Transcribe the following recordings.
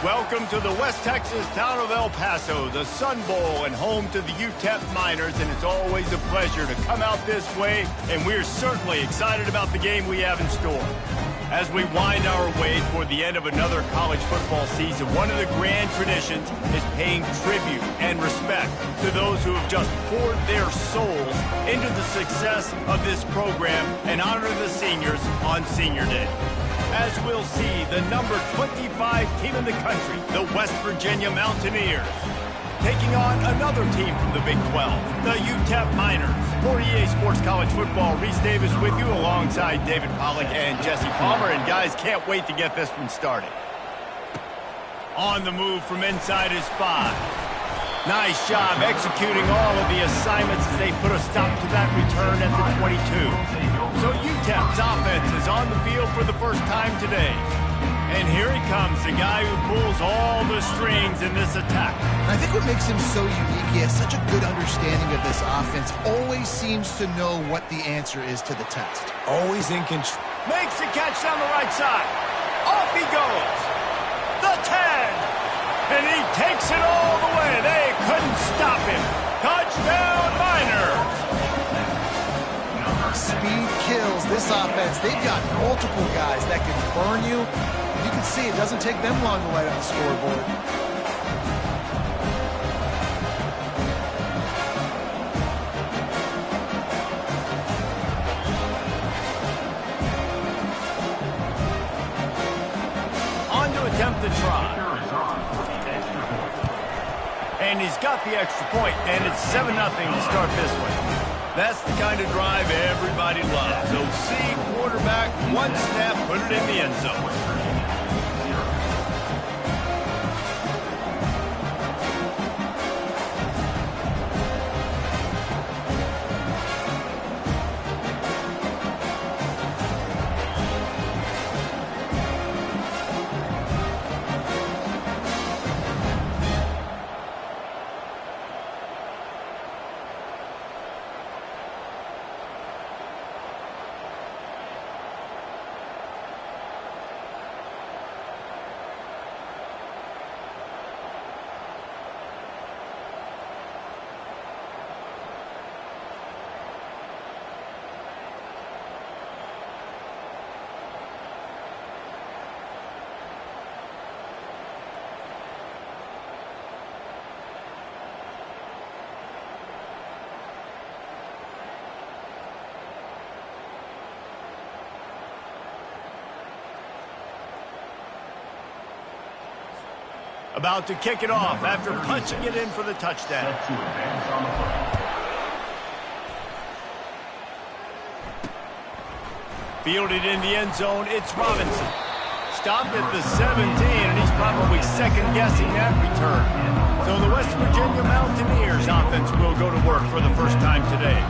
Welcome to the West Texas town of El Paso, the Sun Bowl and home to the UTEP Miners, and it's always a pleasure to come out this way, and we're certainly excited about the game we have in store. As we wind our way toward the end of another college football season, one of the grand traditions is paying tribute and respect to those who have just poured their souls into the success of this program and honor the seniors on Senior Day. As we'll see, the number 25 team in the country, the West Virginia Mountaineers, taking on another team from the Big 12, the UTEP Miners. For EA Sports College Football, Reese Davis with you alongside David Pollack and Jesse Palmer. And guys, can't wait to get this one started. On the move from inside his 5. Nice job executing all of the assignments as they put a stop to that return at the 22. So UTEP's offense is on the field for the first time today. And here he comes, the guy who pulls all the strings in this attack. I think what makes him so unique, he has such a good understanding of this offense. Always seems to know what the answer is to the test. Always in control. Makes the catch down the right side. Off he goes. The 10. And he takes it all the way. They couldn't stop him. Touchdown, Miners. Speed kills this offense. They've got multiple guys that can burn you. You can see it doesn't take them long to light up the scoreboard. On to attempt the try. And he's got the extra point, and it's 7-0 to start this one. That's the kind of drive everybody loves. OC quarterback, one snap, put it in the end zone. About to kick it off after punching it in for the touchdown. Fielded in the end zone, it's Robinson. Stopped at the 17, and he's probably second-guessing that return. So the West Virginia Mountaineers offense will go to work for the first time today.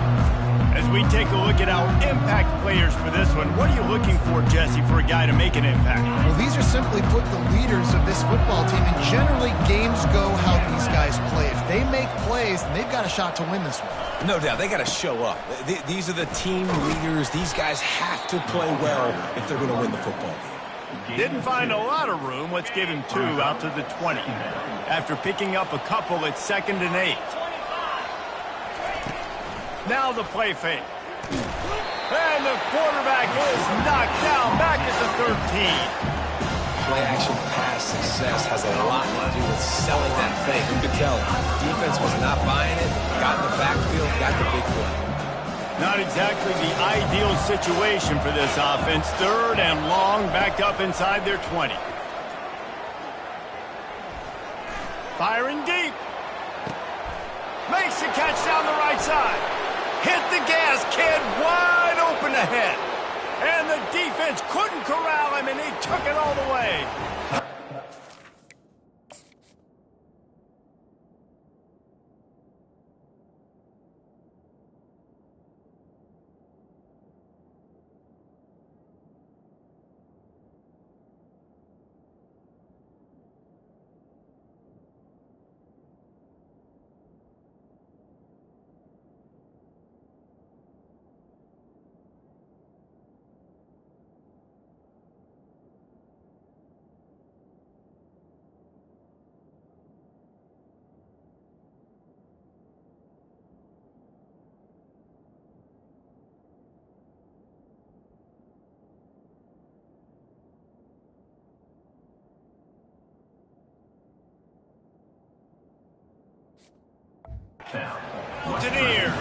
As we take a look at our impact players for this one, what are you looking for, Jesse, for a guy to make an impact? Well, these are simply put the leaders of this football team, and generally games go how these guys play. If they make plays, then they've got a shot to win this one. No doubt, they got to show up. These are the team leaders. These guys have to play well if they're going to win the football game. Didn't find a lot of room. Let's give him 2 out to the 20. After picking up a couple, it's 2nd and 8. Now the play fake. And the quarterback is knocked down back at the 13. Play-action pass success has a lot to do with selling that fake. You could tell defense was not buying it, got in the backfield, got the big play. Not exactly the ideal situation for this offense. 3rd and long, backed up inside their 20. Firing deep. Makes the catch down the right side. Hit the gas, kid, wide open ahead. And the defense couldn't corral him, and he took it all the way. Buccaneers.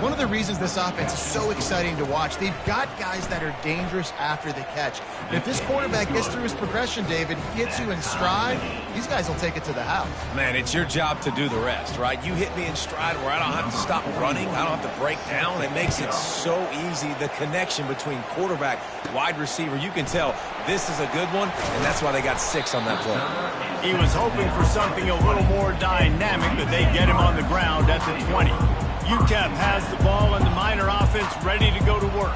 One of the reasons this offense is so exciting to watch, they've got guys that are dangerous after the catch. And if this quarterback gets through his progression, David, gets you in stride, these guys will take it to the house. Man, it's your job to do the rest, right? You hit me in stride where I don't have to stop running. I don't have to break down. It makes it so easy. The connection between quarterback, wide receiver, you can tell this is a good one, and that's why they got 6 on that play. He was hoping for something a little more dynamic, but they get him on the ground at the 20. UTEP has the ball and the Miner offense ready to go to work.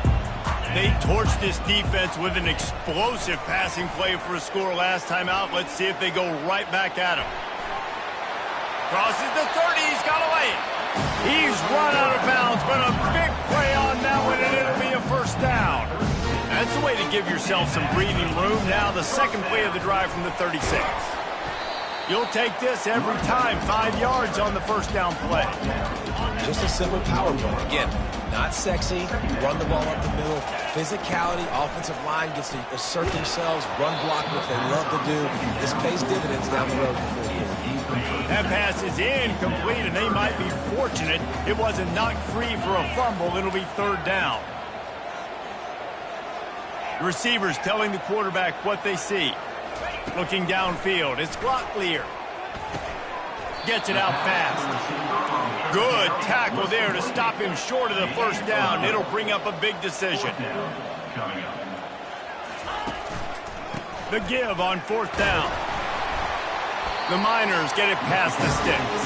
They torched this defense with an explosive passing play for a score last time out. Let's see if they go right back at him. Crosses the 30. He's got away. He's run out of bounds, but a big play on that one, and it'll be a first down. That's the way to give yourself some breathing room. Now the second play of the drive from the 36. You'll take this every time. 5 yards on the first down play. Just a simple power play. Again, not sexy. Run the ball up the middle. Physicality. Offensive line gets to assert themselves. Run block, which they love to do. This pays dividends down the road. That pass is incomplete, and they might be fortunate it wasn't knocked free for a fumble. It'll be third down. The receivers telling the quarterback what they see. Looking downfield, it's Locklear. Gets it out fast. Good tackle there to stop him short of the first down. It'll bring up a big decision. The give on fourth down. The Miners get it past the sticks.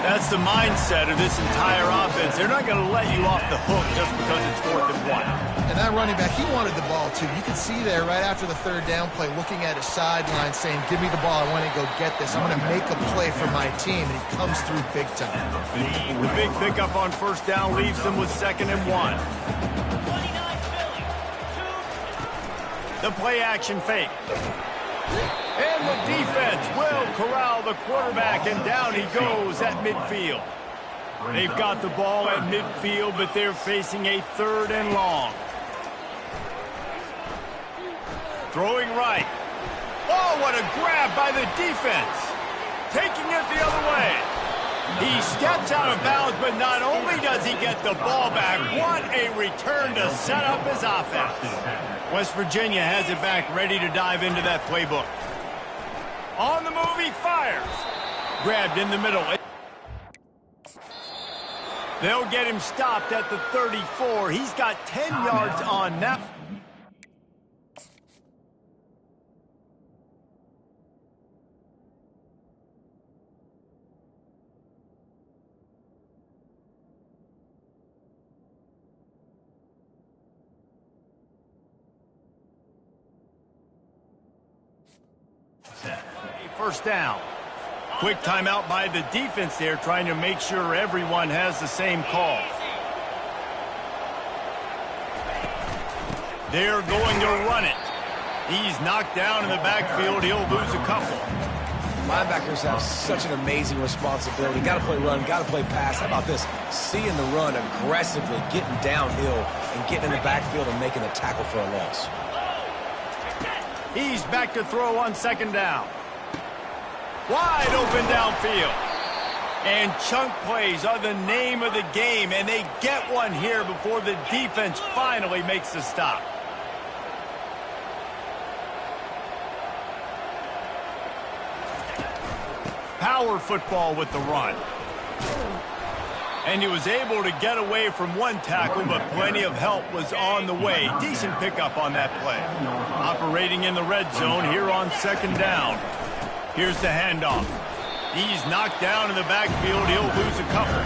That's the mindset of this entire offense. They're not going to let you off the hook just because it's 4th and 1. And that running back, he wanted the ball, too. You can see there right after the third down play, looking at his sideline, saying, give me the ball. I want to go get this. I'm going to make a play for my team. And he comes through big time. The big pickup on first down leaves them with 2nd and 1. The play action fake. And the defense will corral the quarterback, and down he goes at midfield. They've got the ball at midfield, but they're facing a 3rd and long. Throwing right. Oh, what a grab by the defense. Taking it the other way. He steps out of bounds, but not only does he get the ball back, what a return to set up his offense. West Virginia has it back, ready to dive into that playbook. On the move, he fires. Grabbed in the middle. They'll get him stopped at the 34. He's got 10 yards on that. First down. Quick timeout by the defense there, trying to make sure everyone has the same call. They're going to run it. He's knocked down in the backfield. He'll lose a couple. Linebackers have such an amazing responsibility. Got to play run, got to play pass. How about this? Seeing the run aggressively, getting downhill, and getting in the backfield and making a tackle for a loss. He's back to throw on 2nd down. Wide open downfield. And chunk plays are the name of the game, and they get one here before the defense finally makes the stop. Power football with the run. And he was able to get away from one tackle, but plenty of help was on the way. Decent pickup on that play. Operating in the red zone here on 2nd down. Here's the handoff. He's knocked down in the backfield. He'll lose a couple.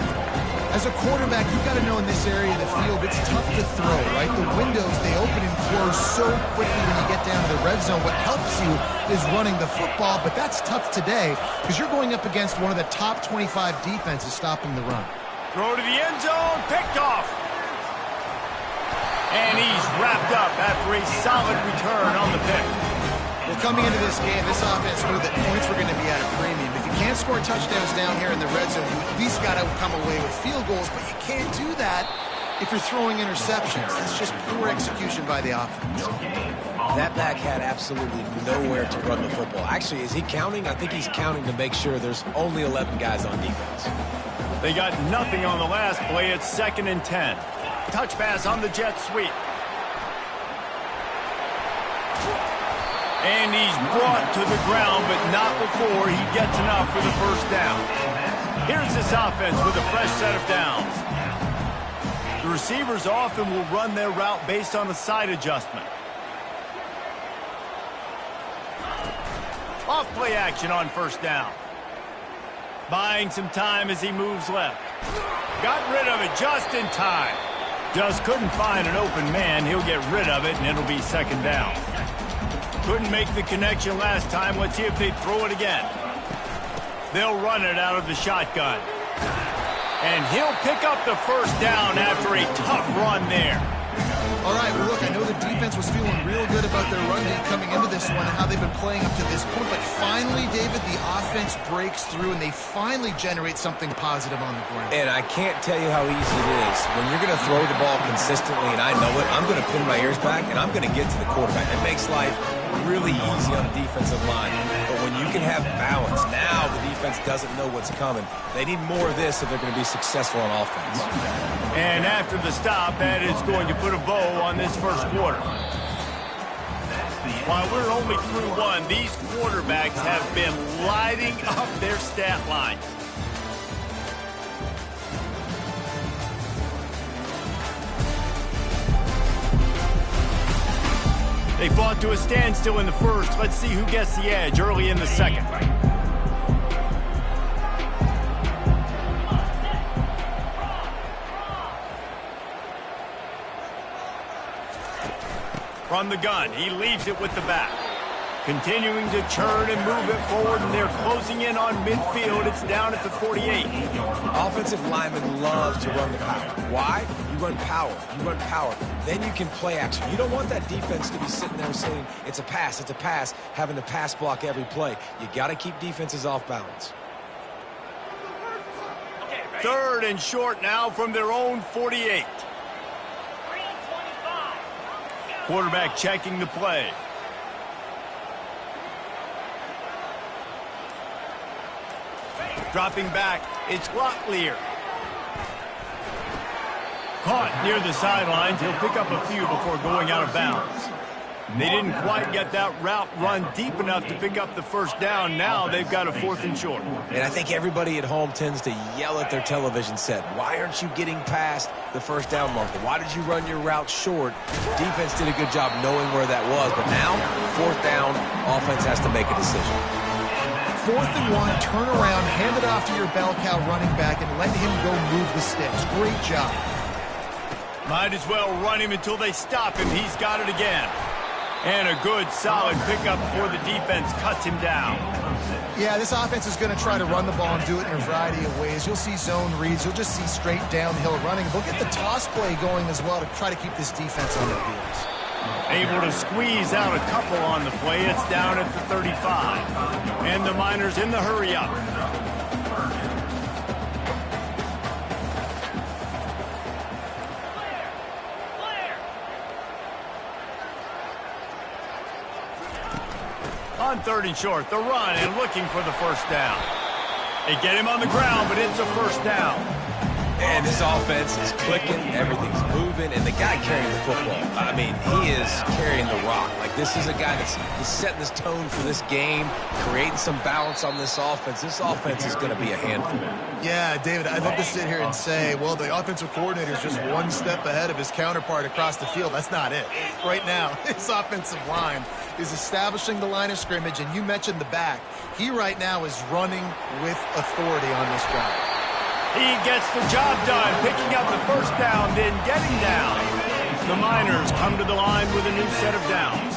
As a quarterback, you've got to know in this area of the field, it's tough to throw, right? The windows, they open and close so quickly when you get down to the red zone. What helps you is running the football, but that's tough today because you're going up against one of the top 25 defenses stopping the run. Throw to the end zone, picked off. And he's wrapped up after a solid return on the pick. Well, coming into this game, this offense knew that points were going to be at a premium. If you can't score touchdowns down here in the red zone, you at least got to come away with field goals, but you can't do that if you're throwing interceptions. That's just poor execution by the offense. That back had absolutely nowhere to run the football. Actually, is he counting? I think he's counting to make sure there's only 11 guys on defense. They got nothing on the last play. It's 2nd and 10. Touch pass on the jet sweep. And he's brought to the ground, but not before he gets enough for the first down. Here's this offense with a fresh set of downs. The receivers often will run their route based on a side adjustment. Off play action on first down. Buying some time as he moves left. Got rid of it just in time. Just couldn't find an open man. He'll get rid of it, and it'll be 2nd down. Couldn't make the connection last time. Let's see if they throw it again. They'll run it out of the shotgun. And he'll pick up the first down after a tough run there. All right, well, look, I know the defense was feeling real good about their run game coming into this one and how they've been playing up to this point. But finally, David, the offense breaks through and they finally generate something positive on the ground. And I can't tell you how easy it is. When you're going to throw the ball consistently, and I know it, I'm going to pin my ears back and I'm going to get to the quarterback. It makes life really easy on the defensive line. But when you can have balance, now the defense doesn't know what's coming. They need more of this if they're going to be successful on offense. And after the stop, that is going to put a bow on this first quarter. While we're only through one, these quarterbacks have been lighting up their stat line. They fought to a standstill in the first. Let's see who gets the edge early in the second. From the gun, he leaves it with the back. Continuing to churn and move it forward, and they're closing in on midfield. It's down at the 48. Offensive linemen love to run the power. Why? You run power. You run power. Then you can play action. You don't want that defense to be sitting there saying, it's a pass, having to pass block every play. You got to keep defenses off balance. 3rd and short now from their own 48. Quarterback checking the play. Dropping back, it's Locklear. Caught near the sidelines. He'll pick up a few before going out of bounds. They didn't quite get that route run deep enough to pick up the first down. Now they've got a 4th and short. And I think everybody at home tends to yell at their television set. Why aren't you getting past the first down marker? Why did you run your route short? Defense did a good job knowing where that was. But now, 4th down, offense has to make a decision. 4th and 1, turn around, hand it off to your bell cow running back, and let him go move the sticks. Great job. Might as well run him until they stop him. He's got it again. And a good, solid pickup before the defense cuts him down. Yeah, this offense is going to try to run the ball and do it in a variety of ways. You'll see zone reads. You'll just see straight downhill running. They'll get the toss play going as well to try to keep this defense on their heels. Able to squeeze out a couple on the play. It's down at the 35. And the Miners in the hurry-up. On 3rd and short, the run and looking for the first down. They get him on the ground, but it's a first down. And this offense is clicking, everything's moving, and the guy carrying the football, I mean, he is carrying the rock. Like, this is a guy that's setting this tone for this game, creating some balance on this offense. This offense is going to be a handful. Yeah, David, I'd love to sit here and say, well, the offensive coordinator is just one step ahead of his counterpart across the field. That's not it. Right now, his offensive line is establishing the line of scrimmage, and you mentioned the back. He right now is running with authority on this job. He gets the job done, picking up the first down, then getting down. The Miners come to the line with a new set of downs.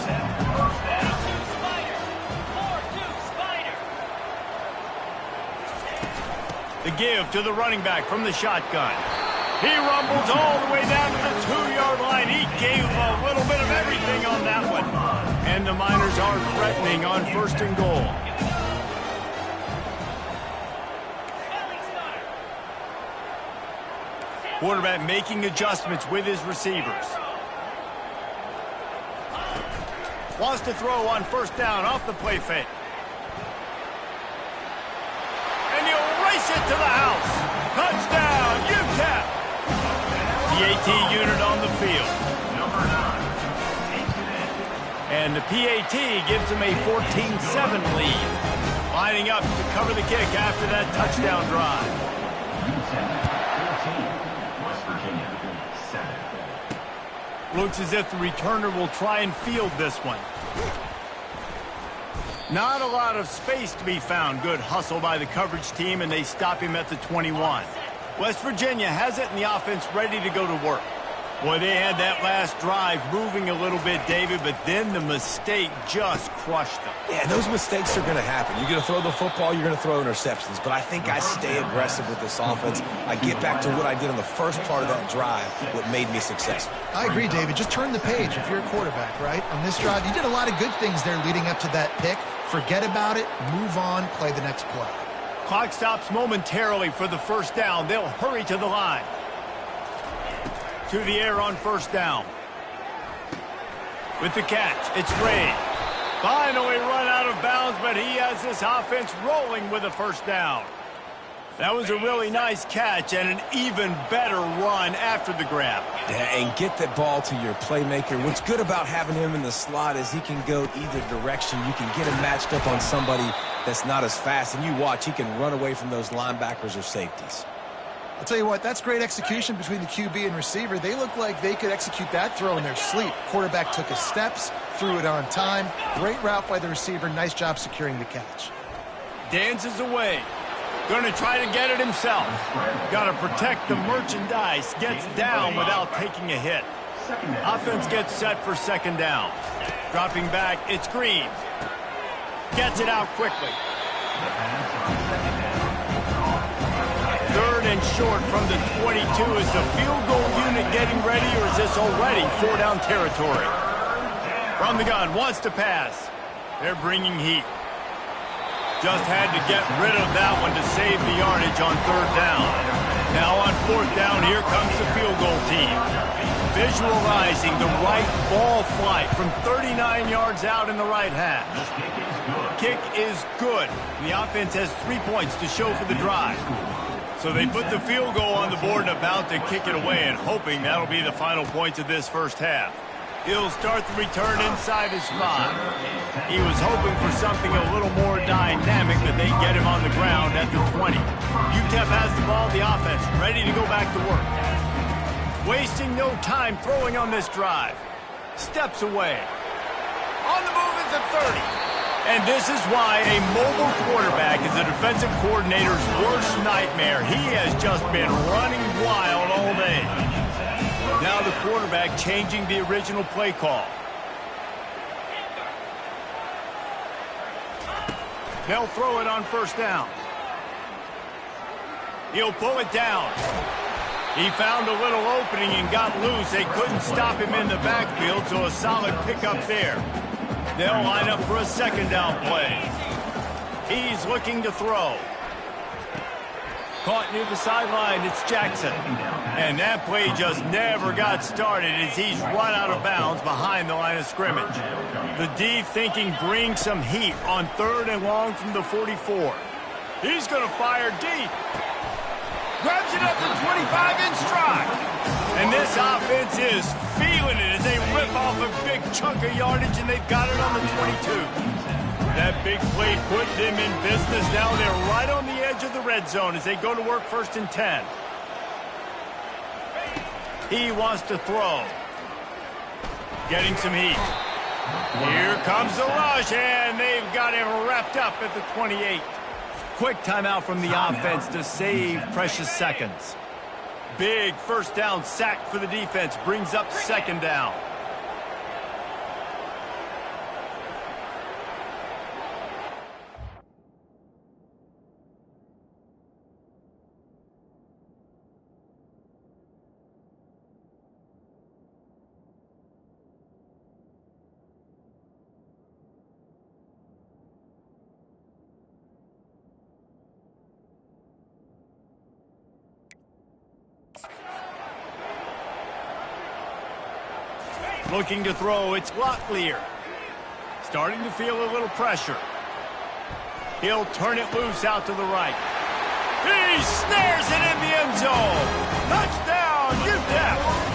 The give to the running back from the shotgun. He rumbles all the way down to the 2-yard line. He gave a little bit of everything on that one. And the Miners are threatening on 1st and goal. Quarterback making adjustments with his receivers. Wants to throw on 1st down off the play fake. And he'll race it to the house. PAT unit on the field. And the PAT gives them a 14-7 lead. Lining up to cover the kick after that touchdown drive. Looks as if the returner will try and field this one. Not a lot of space to be found. Good hustle by the coverage team, and they stop him at the 21. West Virginia has it, and the offense ready to go to work. Boy, they had that last drive moving a little bit, David, but then the mistake just crushed them. Yeah, those mistakes are going to happen. You're going to throw the football, you're going to throw interceptions. But I think I stay aggressive with this offense. I get back to what I did on the first part of that drive, what made me successful. I agree, David. Just turn the page if you're a quarterback, right? On this drive, you did a lot of good things there leading up to that pick. Forget about it, move on, play the next play. Clock stops momentarily for the first down. They'll hurry to the line. To the air on first down. With the catch, it's Ray. Finally run out of bounds, but he has this offense rolling with a first down. That was a really nice catch and an even better run after the grab. Yeah, and get that ball to your playmaker. What's good about having him in the slot is he can go either direction. You can get him matched up on somebody that's not as fast, and you watch, he can run away from those linebackers or safeties. I'll tell you what, that's great execution between the QB and receiver. They look like they could execute that throw in their sleep. Quarterback took his steps, threw it on time. Great route by the receiver. Nice job securing the catch. Dances away. Going to try to get it himself. Got to protect the merchandise. Gets down without taking a hit. Offense gets set for second down. Dropping back, it's Green. Gets it out quickly. Third and short from the 22. Is the field goal unit getting ready, or is this already four-down territory? From the gun, wants to pass. They're bringing heat. Just had to get rid of that one to save the yardage on third down. Now on fourth down, here comes the field goal team. Visualizing the right ball flight from 39 yards out in the right half. Kick is good. The offense has 3 points to show for the drive. So they put the field goal on the board and about to kick it away, and hoping that'll be the final points of this first half. He'll start the return inside his spot. He was hoping for something a little more dynamic, but they get him on the ground at the 20. UTEP has the ball, the offense ready to go back to work. Wasting no time throwing on this drive. Steps away. On the move is the 30. And this is why a mobile quarterback is a defensive coordinator's worst nightmare. He has just been running wild all day. Now the quarterback changing the original play call. They'll throw it on first down. He'll pull it down. He found a little opening and got loose. They couldn't stop him in the backfield, so a solid pickup there. They'll line up for a second down play. He's looking to throw. Caught near the sideline, it's Jackson. And that play just never got started as he's run out of bounds behind the line of scrimmage. The D thinking bring some heat on third and long from the 44. He's going to fire deep. Grabs it up for 25 in stride. And this offense is feeling it as they rip off a big chunk of yardage, and they've got it on the 22. That big play put them in business. Now they're right on the edge of the red zone as they go to work first and 10. He wants to throw. Getting some heat. Here comes the rush, and they've got him wrapped up at the 28. Quick timeout from the offense to save precious seconds. Big first down sack for the defense brings up second down. Looking to throw, it's Locklear. Starting to feel a little pressure. He'll turn it loose out to the right. He snares it in the end zone. Touchdown, UTEP!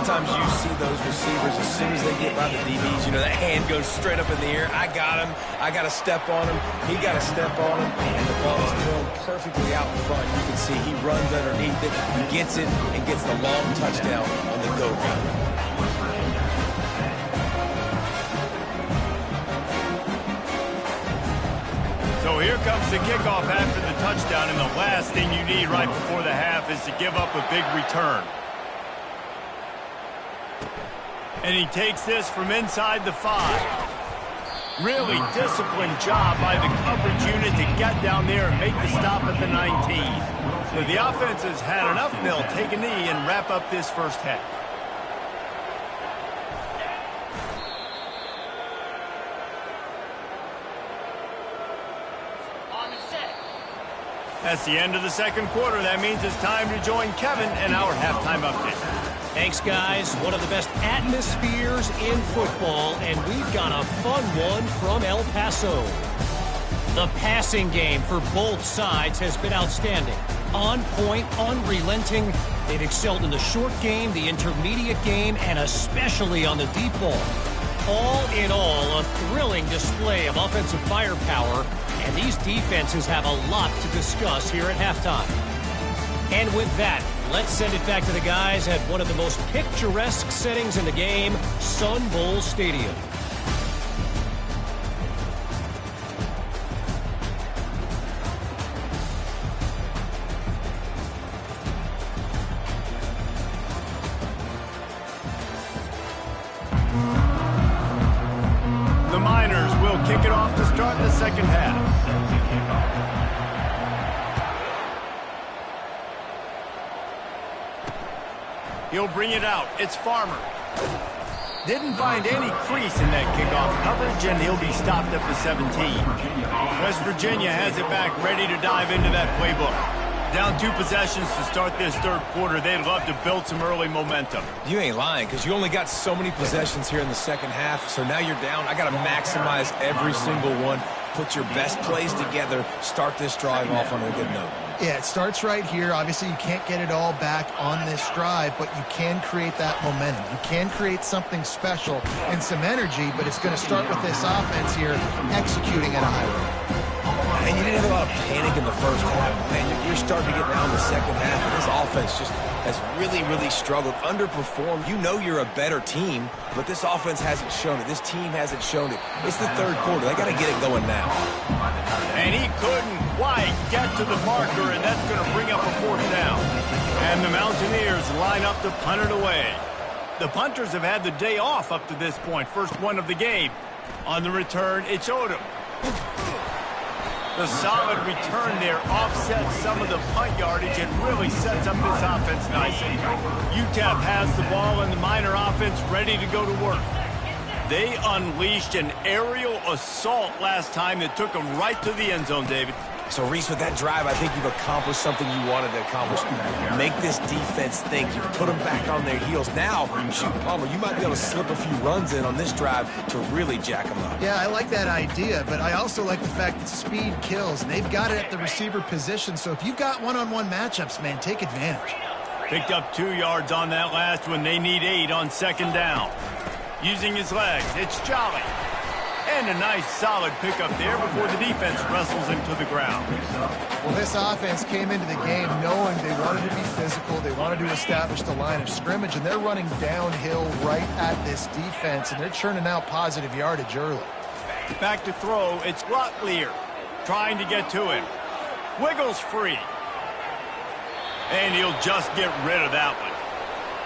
of times you see those receivers, as soon as they get by the DBs, you know, that hand goes straight up in the air. I got him. I got to step on him. He got to step on him. And the ball is thrown perfectly out in front. You can see he runs underneath it, gets it, and gets the long touchdown on the go route. So here comes the kickoff after the touchdown, and the last thing you need right before the half is to give up a big return. And he takes this from inside the 5. Really disciplined job by the coverage unit to get down there and make the stop at the 19. So the offense has had enough now. Take a knee and wrap up this first half. That's the end of the second quarter. That means it's time to join Kevin in our halftime update. Thanks, guys. One of the best atmospheres in football, and we've got a fun one from El Paso. The passing game for both sides has been outstanding. On point, unrelenting. They've excelled in the short game, the intermediate game, and especially on the deep ball. All in all, a thrilling display of offensive firepower, and these defenses have a lot to discuss here at halftime. And with that, let's send it back to the guys at one of the most picturesque settings in the game, Sun Bowl Stadium. The Miners will kick it off to start the second half. He'll bring it out. It's Farmer. Didn't find any crease in that kickoff coverage, and he'll be stopped at the 17. West Virginia has it back, ready to dive into that playbook. Down 2 possessions to start this third quarter. They'd love to build some early momentum. You ain't lying, because you only got so many possessions here in the second half, so now you're down. I got to maximize every single one. Put your best plays together. Start this drive off on a good note. Yeah, it starts right here. Obviously, you can't get it all back on this drive, but you can create that momentum. You can create something special and some energy, but it's going to start with this offense here executing at a high rate. And you didn't have a lot of panic in the first half. Man, you're starting to get down the second half, and this offense just has really, really struggled, underperformed. You know you're a better team, but this offense hasn't shown it. This team hasn't shown it. It's the third quarter. They got to get it going now. And he couldn't quite get to the marker, and that's going to bring up a 4th down. And the Mountaineers line up to punt it away. The punters have had the day off up to this point. First one of the game. On the return, it's Odom. The solid return there offsets some of the punt yardage and really sets up this offense nicely. UTEP has the ball and the Miner offense ready to go to work. They unleashed an aerial assault last time that took them right to the end zone, David. So, Reese, with that drive, I think you've accomplished something you wanted to accomplish. Make this defense think. You put them back on their heels. Now, shoot, Palmer, you might be able to slip a few runs in on this drive to really jack them up. Yeah, I like that idea, but I also like the fact that speed kills. They've got it at the receiver position, so if you've got one-on-one matchups, man, take advantage. Picked up 2 yards on that last one. They need 8 on second down. Using his legs, it's Jolly. And a nice solid pickup there before the defense wrestles him to the ground. Well, this offense came into the game knowing they wanted to be physical. They wanted to establish the line of scrimmage, and they're running downhill right at this defense, and they're churning out positive yardage early. Back to throw, it's Locklear trying to get to him. Wiggles free. And he'll just get rid of that one.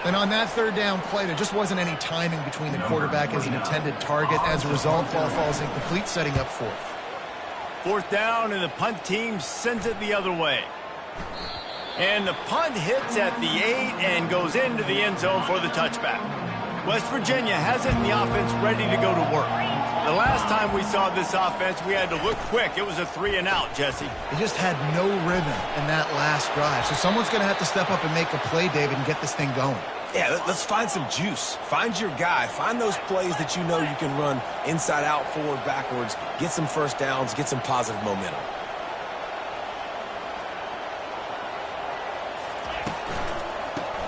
And on that third down play, there just wasn't any timing between the quarterback as an intended target. As a result, ball falls incomplete, setting up 4th. 4th down, and the punt team sends it the other way. And the punt hits at the 8 and goes into the end zone for the touchback. West Virginia has it, and the offense ready to go to work. The last time we saw this offense, we had to look quick. It was a 3-and-out, Jesse. They just had no rhythm in that last drive. So someone's going to have to step up and make a play, David, and get this thing going. Yeah, let's find some juice. Find your guy. Find those plays that you know you can run inside out, forward, backwards. Get some first downs. Get some positive momentum.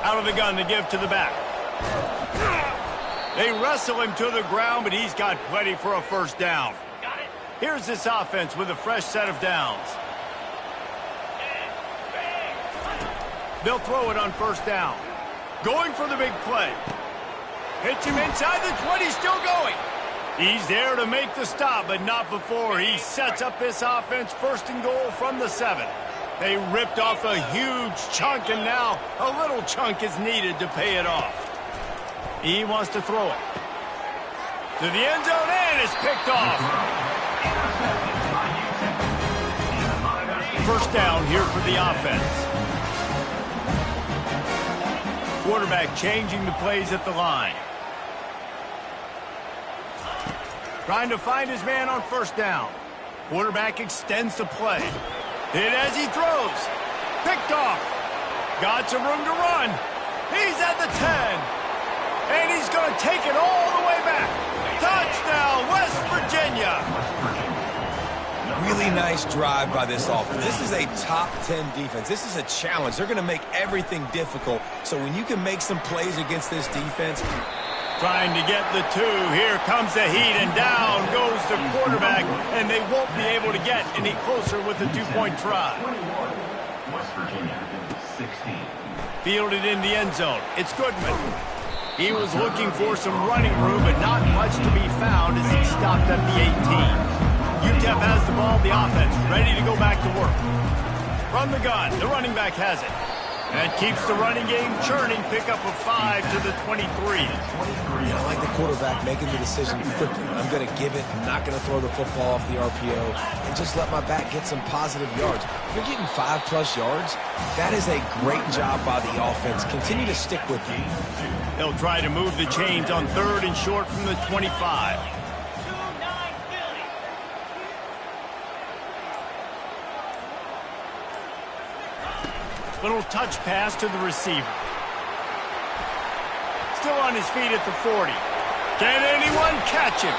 Out of the gun to give to the back. They wrestle him to the ground, but he's got plenty for a first down. Here's this offense with a fresh set of downs. They'll throw it on first down. Going for the big play. Hits him inside the 20, still going. He's there to make the stop, but not before he sets up this offense first and goal from the 7. They ripped off a huge chunk, and now a little chunk is needed to pay it off. He wants to throw it. To the end zone, and it's picked off. First down here for the offense. Quarterback changing the plays at the line. Trying to find his man on first down. Quarterback extends the play. Hit as he throws. Picked off. Got some room to run. He's at the 10. And he's going to take it all the way back. Touchdown, West Virginia. Really nice drive by this offense. This is a top 10 defense. This is a challenge. They're going to make everything difficult. So when you can make some plays against this defense. Trying to get the 2. Here comes the heat, and down goes the quarterback, and they won't be able to get any closer with the 2-point try. West Virginia, 16. Fielded in the end zone. It's Goodman. He was looking for some running room, but not much to be found as he stopped at the 18. UTEP has the ball, the offense ready to go back to work. From the gun, the running back has it. That keeps the running game churning. Pick up a 5 to the 23. I like the quarterback making the decision quickly. I'm going to give it. I'm not going to throw the football off the RPO and just let my back get some positive yards. If you're getting 5+ yards, that is a great job by the offense. Continue to stick with it. They'll try to move the chains on 3rd and short from the 25. Little touch pass to the receiver. Still on his feet at the 40. Can anyone catch him?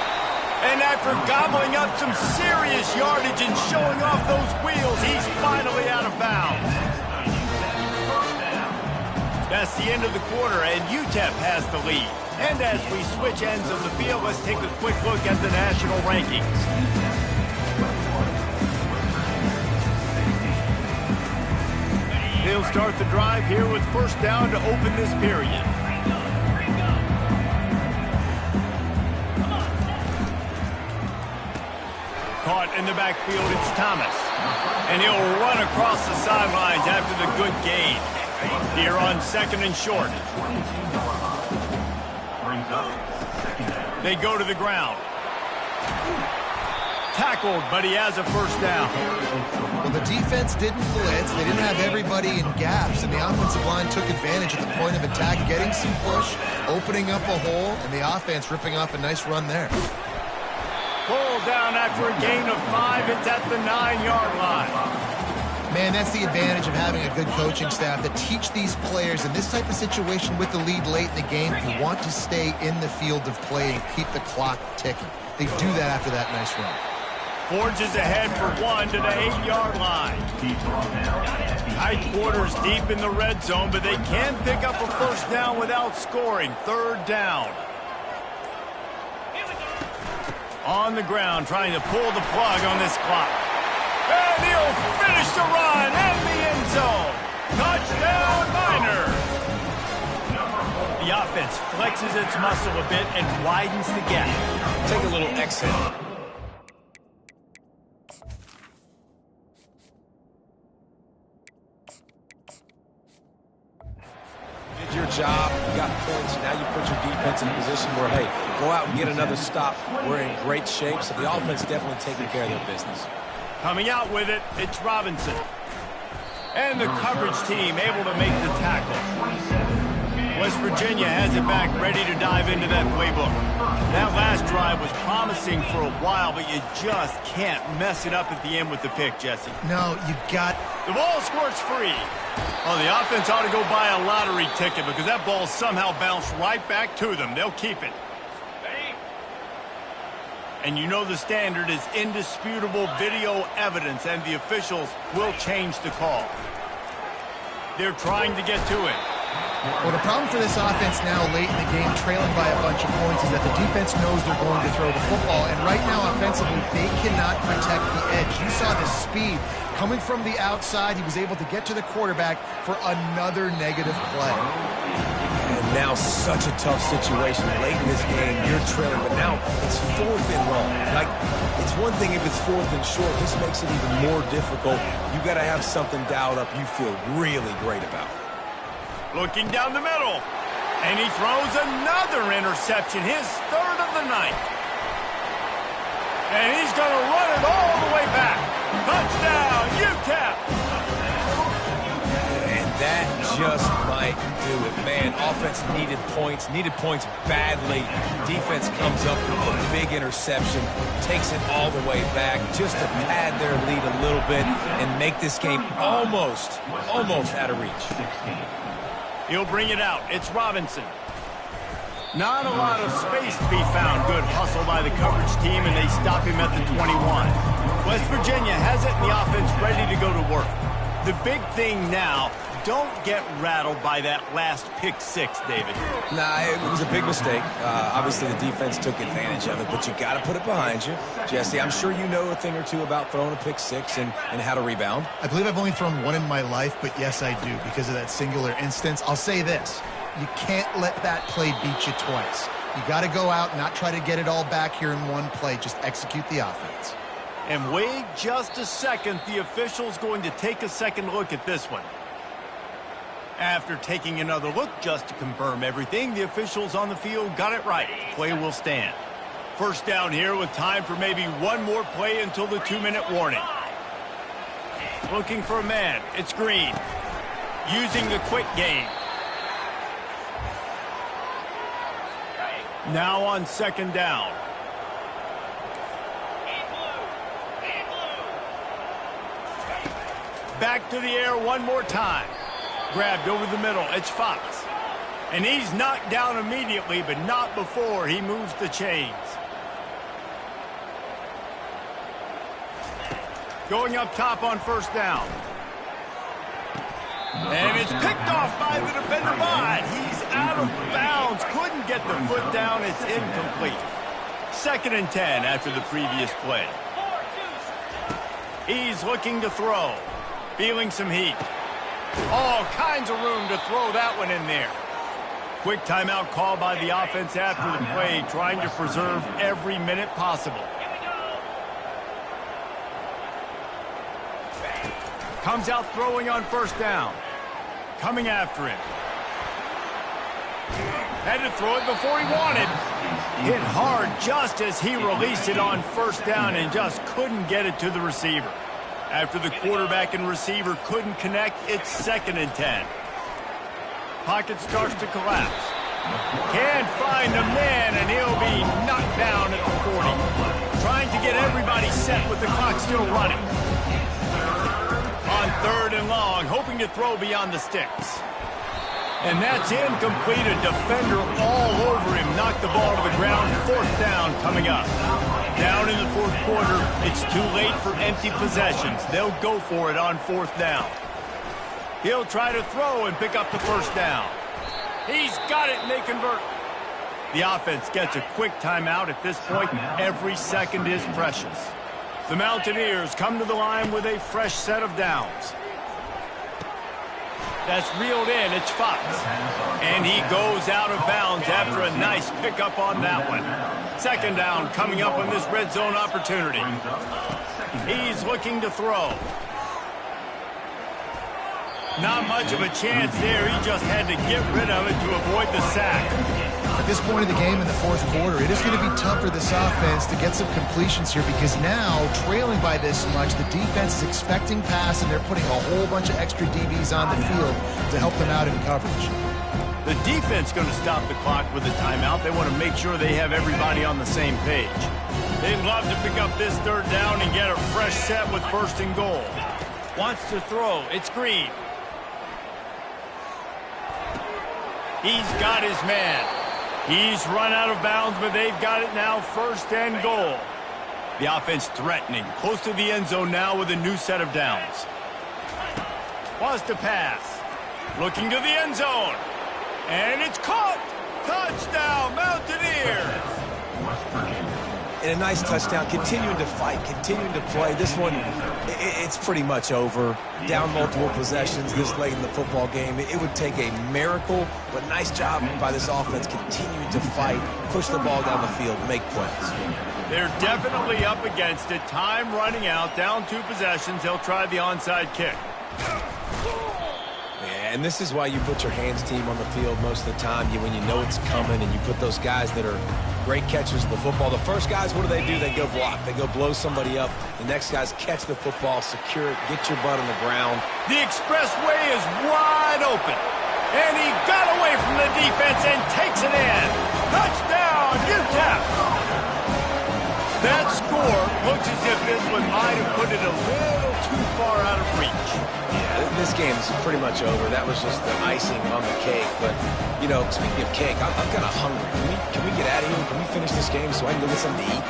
And after gobbling up some serious yardage and showing off those wheels, he's finally out of bounds. That's the end of the quarter, and UTEP has the lead. And as we switch ends of the field, let's take a quick look at the national rankings. They'll start the drive here with first down to open this period. Caught in the backfield, it's Thomas. And he'll run across the sidelines after the good gain. Here on 2nd and short. They go to the ground. Tackled, but he has a first down. Well, the defense didn't blitz. They didn't have everybody in gaps, and the offensive line took advantage at the point of attack, getting some push, opening up a hole, and the offense ripping off a nice run there. Pulled down after a gain of 5. It's at the 9-yard line. Man, that's the advantage of having a good coaching staff that teach these players in this type of situation with the lead late in the game, you want to stay in the field of play and keep the clock ticking. They do that after that nice run. Forges ahead for 1 to the 8-yard line. Tight quarters deep in the red zone, but they can pick up a first down without scoring. 3rd down. On the ground, trying to pull the plug on this clock. And he'll finish the run in the end zone. Touchdown, Miners. The offense flexes its muscle a bit and widens the gap. Take a little exhale. Did your job, you got points, now you put your defense in a position where, hey, go out and get another stop. We're in great shape, so the offense definitely taking care of their business. Coming out with it, it's Robinson. And the coverage team able to make the tackle. West Virginia has it back, ready to dive into that playbook. That last drive was promising for a while, but you just can't mess it up at the end with the pick, Jesse. No, you got... The ball squirts free. Oh, the offense ought to go buy a lottery ticket because that ball somehow bounced right back to them. They'll keep it. And you know the standard is indisputable video evidence, and the officials will change the call. They're trying to get to it. Well, the problem for this offense now late in the game, trailing by a bunch of points, is that the defense knows they're going to throw the football. And right now, offensively, they cannot protect the edge. You saw the speed coming from the outside. He was able to get to the quarterback for another negative play. And now such a tough situation. Late in this game, you're trailing, but now it's 4th and long. Like, it's one thing if it's 4th and short. This makes it even more difficult. You got to have something dialed up you feel really great about. Looking down the middle, and he throws another interception, his 3rd of the night. And he's going to run it all the way back. Touchdown, UTEP! And that just might do it. Man, offense needed points badly. Defense comes up with a big interception, takes it all the way back just to pad their lead a little bit and make this game almost out of reach. He'll bring it out. It's Robinson. Not a lot of space to be found. Good hustle by the coverage team, and they stop him at the 21. West Virginia has it, and the offense ready to go to work. The big thing now, don't get rattled by that last pick 6, David. Nah, it was a big mistake. Obviously, the defense took advantage of it, but you got to put it behind you. Jesse, I'm sure you know a thing or two about throwing a pick 6 and how to rebound. I believe I've only thrown one in my life, but yes, I do, because of that singular instance. I'll say this. You can't let that play beat you twice. You got to go out and not try to get it all back here in one play. Just execute the offense. And wait just a second. The official's going to take a second look at this one. After taking another look just to confirm everything, the officials on the field got it right. Play will stand. First down here with time for maybe one more play until the 2-minute warning. Looking for a man. It's Green. Using the quick game. Now on 2nd down. Back to the air one more time. Grabbed over the middle. It's Fox. And he's knocked down immediately, but not before he moves the chains. Going up top on 1st down. And it's picked off by the defender, but he's out of bounds. Couldn't get the foot down. It's incomplete. 2nd and 10 after the previous play. He's looking to throw. Feeling some heat. All kinds of room to throw that one in there. Quick timeout called by the offense after the play, trying to preserve every minute possible. Comes out throwing on 1st down. Coming after him. Had to throw it before he wanted. Hit hard just as he released it on 1st down and just couldn't get it to the receiver. After the quarterback and receiver couldn't connect, it's 2nd and 10. Pocket starts to collapse. Can't find a man, and he'll be knocked down at the 40. Trying to get everybody set with the clock still running. On 3rd and long, hoping to throw beyond the sticks. And that's incomplete. A defender all over him. Knocked the ball to the ground. 4th down coming up. Down in the 4th quarter, it's too late for empty possessions. They'll go for it on 4th down. He'll try to throw and pick up the 1st down. He's got it, and they convert. The offense gets a quick timeout at this point. Every second is precious. The Mountaineers come to the line with a fresh set of downs. That's reeled in. It's Fox. And he goes out of bounds after a nice pickup on that one. 2nd down coming up on this red zone opportunity. He's looking to throw. Not much of a chance there. He just had to get rid of it to avoid the sack. At this point of the game in the 4th quarter, it is going to be tough for this offense to get some completions here because now, trailing by this much, the defense is expecting pass and they're putting a whole bunch of extra DBs on the field to help them out in coverage. The defense going to stop the clock with a timeout. They want to make sure they have everybody on the same page. They'd love to pick up this 3rd down and get a fresh set with 1st and goal. Wants to throw. It's Green. He's got his man. He's run out of bounds, but they've got it now 1st and goal. The offense threatening. Close to the end zone now with a new set of downs. Wants to pass. Looking to the end zone. And it's caught. Touchdown, Mountaineers. West Virginia. And a nice touchdown, continuing to fight, continuing to play. This one, it's pretty much over. Down multiple possessions this late in the football game. It would take a miracle, but nice job by this offense continuing to fight, push the ball down the field, make plays. They're definitely up against it. Time running out, down 2 possessions. They'll try the onside kick. Yeah, and this is why you put your hands team on the field most of the time. When you know it's coming, and you put those guys that are great catchers of the football. The first guys, what do? They go block. They go blow somebody up. The next guys catch the football, secure it, get your butt on the ground. The expressway is wide open. And he got away from the defense and takes it in. Touchdown, UTEP. That score looks as if this one might have put it a little too far out of reach. Yeah, this game is pretty much over. That was just the icing on the cake. But, you know, speaking of cake, I'm kind of hungry. Can we get out of here? Can we finish this game so I can go get something to eat?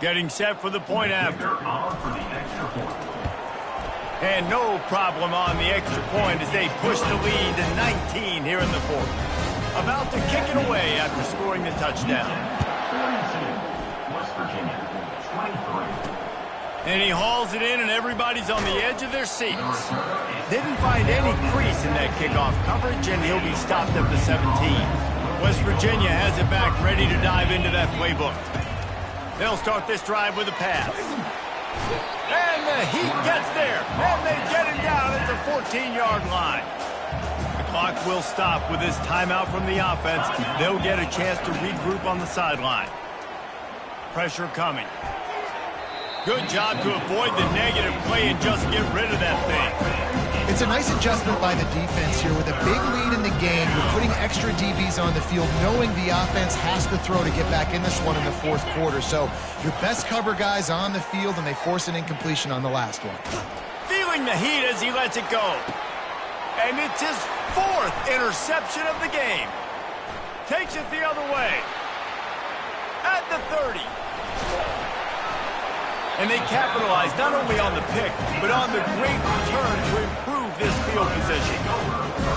Getting set for the point after. On for the extra point. And no problem on the extra point as they push the lead to 19 here in the 4th. About to kick it away after scoring the touchdown. 42, West Virginia, 23. And he hauls it in, and everybody's on the edge of their seats. Didn't find any crease in that kickoff coverage, and he'll be stopped up to 17. West Virginia has it back, ready to dive into that playbook. They'll start this drive with a pass. And the Heat gets there, and they get him down at the 14-yard line. The clock will stop with this timeout from the offense. They'll get a chance to regroup on the sideline. Pressure coming. Good job to avoid the negative play and just get rid of that thing. It's a nice adjustment by the defense here. With a big lead in the game, you're putting extra DBs on the field, knowing the offense has to throw to get back in this one in the 4th quarter. So your best cover guys on the field, and they force an incompletion on the last one. Feeling the heat as he lets it go. And it's his 4th interception of the game. Takes it the other way. At the 30. And they capitalize not only on the pick, but on the great return to improve this field position.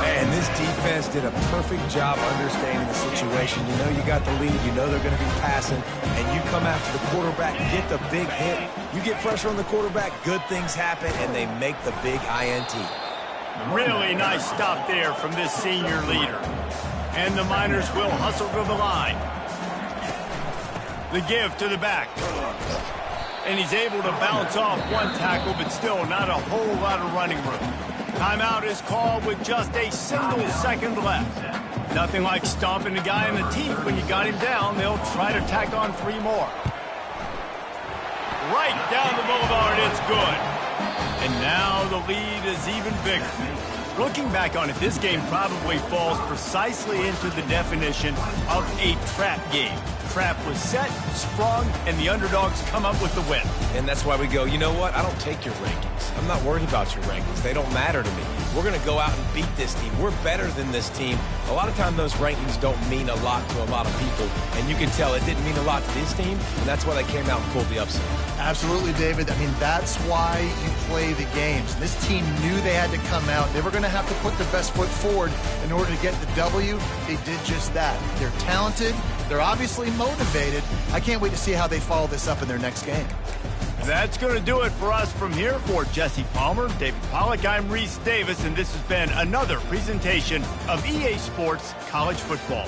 And this defense did a perfect job understanding the situation. You know you got the lead, you know they're going to be passing, and you come after the quarterback, get the big hit. You get pressure on the quarterback, good things happen, and they make the big INT. Really nice stop there from this senior leader. And the Miners will hustle to the line. The give to the back. And he's able to bounce off one tackle, but still not a whole lot of running room. Timeout is called with just a single second left. Nothing like stomping a guy in the teeth when you got him down. They'll try to tack on 3 more. Right down the boulevard, it's good. And now the lead is even bigger. Looking back on it, this game probably falls precisely into the definition of a trap game. Trap was set, sprung, and the underdogs come up with the win. And that's why we go, you know what? I don't take your rankings. I'm not worried about your rankings. They don't matter to me. We're going to go out and beat this team. We're better than this team. A lot of times those rankings don't mean a lot to a lot of people. And you can tell it didn't mean a lot to this team, and that's why they came out and pulled the upset. Absolutely, David. I mean, that's why you play the games. This team knew they had to come out. They were going to have to put their best foot forward in order to get the W. They did just that. They're talented. They're obviously motivated. I can't wait to see how they follow this up in their next game. That's going to do it for us from here. For Jesse Palmer, David Pollack, I'm Reese Davis, and this has been another presentation of EA Sports College Football.